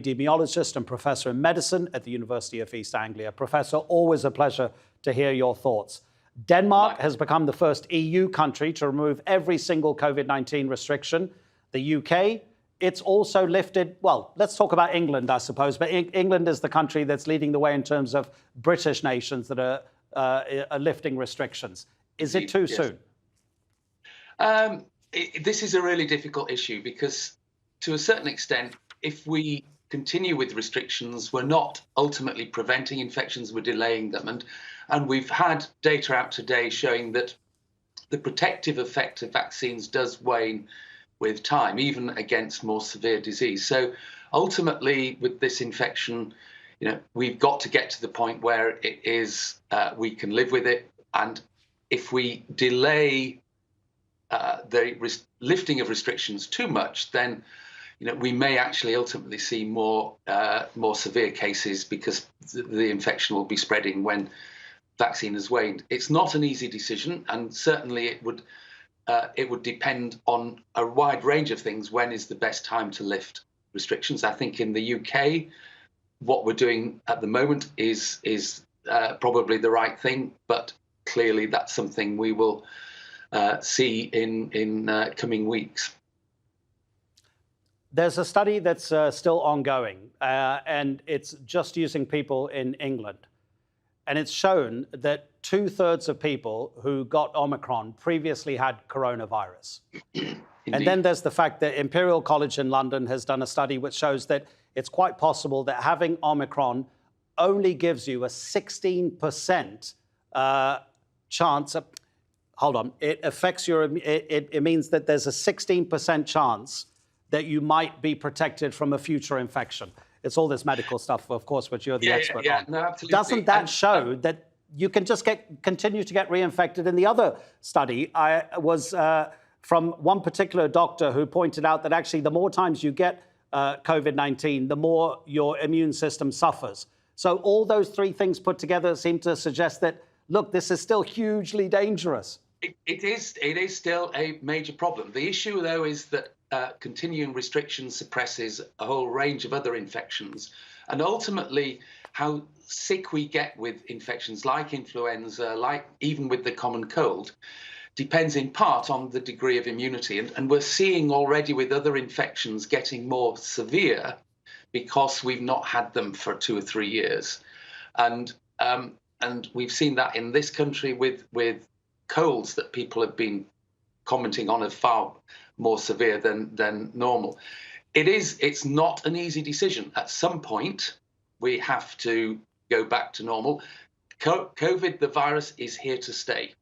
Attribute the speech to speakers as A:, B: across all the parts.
A: epidemiologist and professor in medicine at the University of East Anglia. Professor, always a pleasure to hear your thoughts. Denmark has become the first EU country to remove every single COVID-19 restriction. The UK, it's also lifted, well, let's talk about England, I suppose, but England is the country that's leading the way in terms of British nations that are lifting restrictions. Is it too soon?
B: This is a really difficult issue because, to a certain extent, if we continue with restrictions, we're not ultimately preventing infections, we're delaying them. And we've had data out today showing that the protective effect of vaccines does wane with time, even against more severe disease. So ultimately, with this infection, we've got to get to the point where it is we can live with it. And if we delay the lifting of restrictions too much, then we may actually ultimately see more severe cases because the infection will be spreading when vaccine has waned. It's not an easy decision, and certainly it would depend on a wide range of things. When is the best time to lift restrictions? I think in the UK, what we're doing at the moment is probably the right thing, but clearly that's something we will see in coming weeks.
A: There's a study that's still ongoing, and it's just using people in England. And it's shown that 2/3 of people who got Omicron previously had coronavirus. And then there's the fact that Imperial College in London has done a study which shows that it's quite possible that having Omicron only gives you a 16% chance of, it affects it means that there's a 16% chance that you might be protected from a future infection. It's all this medical stuff, of course, which you're the expert on.
B: No, absolutely.
A: Doesn't that show that you can just continue to get reinfected? In the other study, I was from one particular doctor who pointed out that actually the more times you get COVID-19, the more your immune system suffers. So all those three things put together seem to suggest that, look, this is still hugely dangerous.
B: It is still a major problem. The issue, though, is that continuing restrictions suppresses a whole range of other infections. And ultimately, how sick we get with infections like influenza, like even with the common cold, depends in part on the degree of immunity. And we're seeing already with other infections getting more severe because we've not had them for 2 or 3 years. And we've seen that in this country with colds that people have been commenting on as far more severe than normal. It's not an easy decision. At some point, we have to go back to normal. COVID, the virus, is here to stay.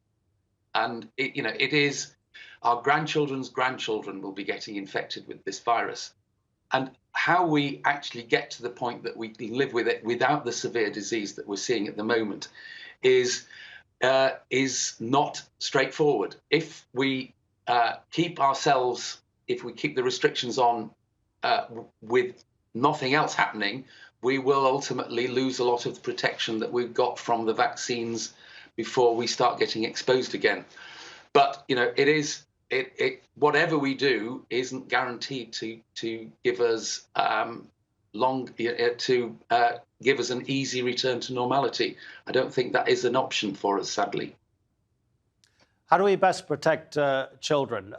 B: And it is our grandchildren's grandchildren will be getting infected with this virus. And how we actually get to the point that we can live with it without the severe disease that we're seeing at the moment is not straightforward. If we keep the restrictions on with nothing else happening, we will ultimately lose a lot of the protection that we've got from the vaccines before we start getting exposed again. But whatever we do isn't guaranteed to give us give us an easy return to normality. I don't think that is an option for us, sadly.
A: How do we best protect children?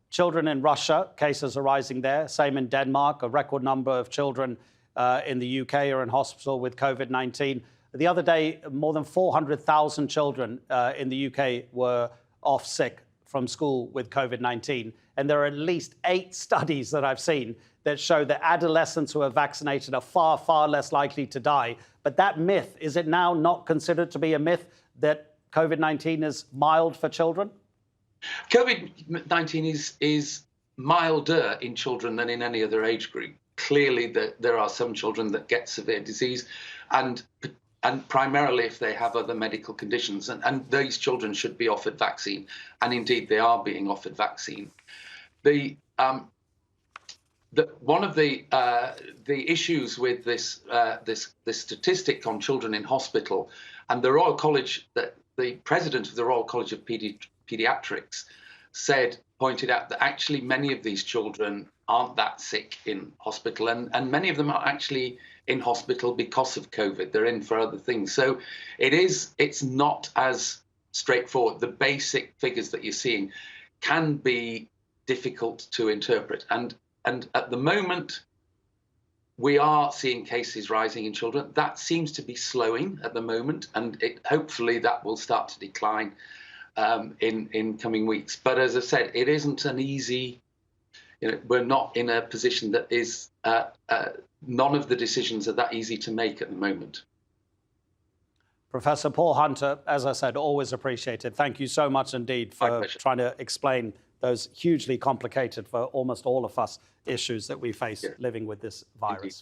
A: Children in Russia, cases are rising there. Same in Denmark. A record number of children in the UK are in hospital with COVID-19. The other day, more than 400,000 children in the UK were off sick from school with COVID-19. And there are at least 8 studies that I've seen that show that adolescents who are vaccinated are far, far less likely to die. But that myth, is it now not considered to be a myth that COVID-19 is mild for children?
B: COVID-19 is milder in children than in any other age group. Clearly, there are some children that get severe disease, and primarily if they have other medical conditions, and these children should be offered vaccine, and indeed they are being offered vaccine. One of the issues with this statistic on children in hospital, and the Royal College, the president of the Royal College of Pediatrics said pointed out that actually many of these children aren't that sick in hospital, and many of them are actually in hospital because of COVID. They're in for other things. So it's not as straightforward. The basic figures that you're seeing can be difficult to interpret. And at the moment, we are seeing cases rising in children. That seems to be slowing at the moment, and hopefully that will start to decline in coming weeks. But as I said, it isn't an easy, we're not in a position that is, none of the decisions are that easy to make at the moment.
A: Professor Paul Hunter, as I said, always appreciated. Thank you so much indeed for trying to explain those hugely complicated for almost all of us issues that we face living with this virus.
B: Indeed.